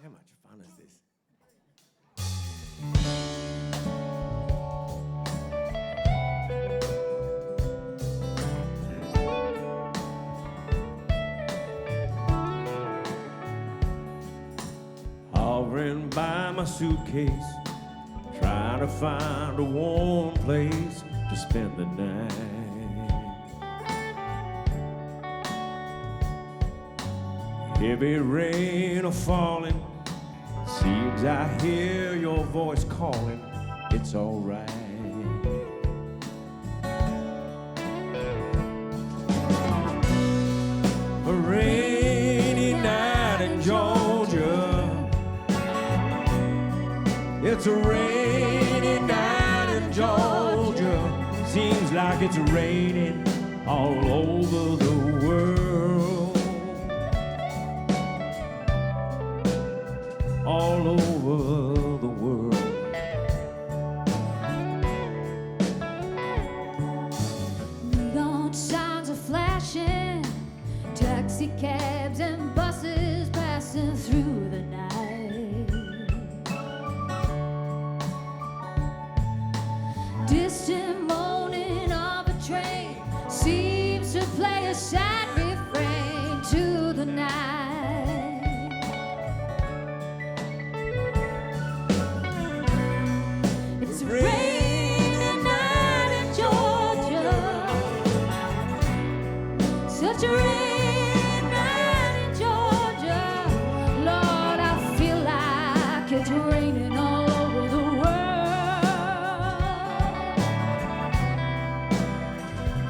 How much fun is this? Hovering by my suitcase, trying to find a warm place to spend the night. Heavy rain are falling, seems I hear your voice calling, it's alright. A rainy night in Georgia, it's a rainy night in Georgia, seems like it's raining all over the world. All over the world. Neon signs are flashing, taxi cabs and buses passing through the night. Distant moaning of a train seems to play a sad refrain to the night. It's a rainy night in Georgia, such a rainy night in Georgia. Lord, I feel like it's raining all over the world,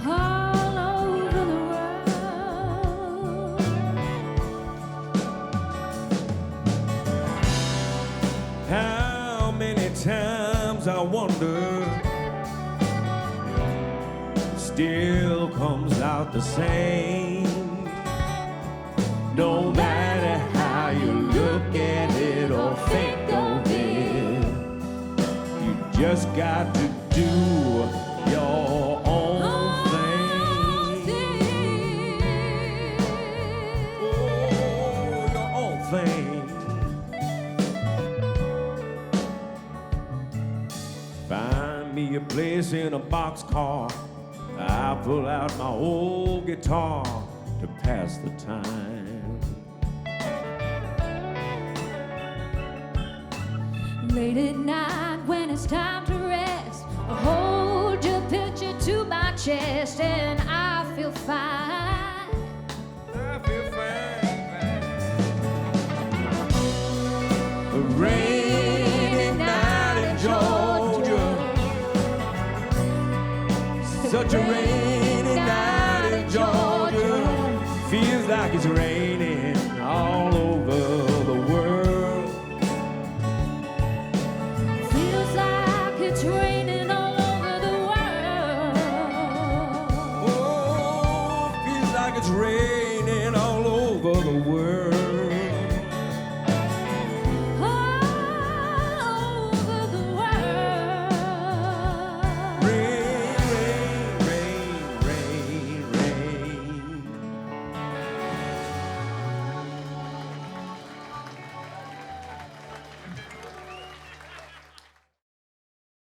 all over the world. How many times I wonder, still comes out the same. No matter how you look at it or think of it, you just got to do your own thing. Oh, your own thing. Find me a place in a boxcar, I pull out my old guitar to pass the time. Late at night when it's time to rest, I hold your picture to my chest and I feel fine. I feel fine. A rainy night in Georgia, such a rainy night in Georgia, feels like it's raining all over the world. Feels like it's raining all over the world. Oh, feels like it's raining all over the world.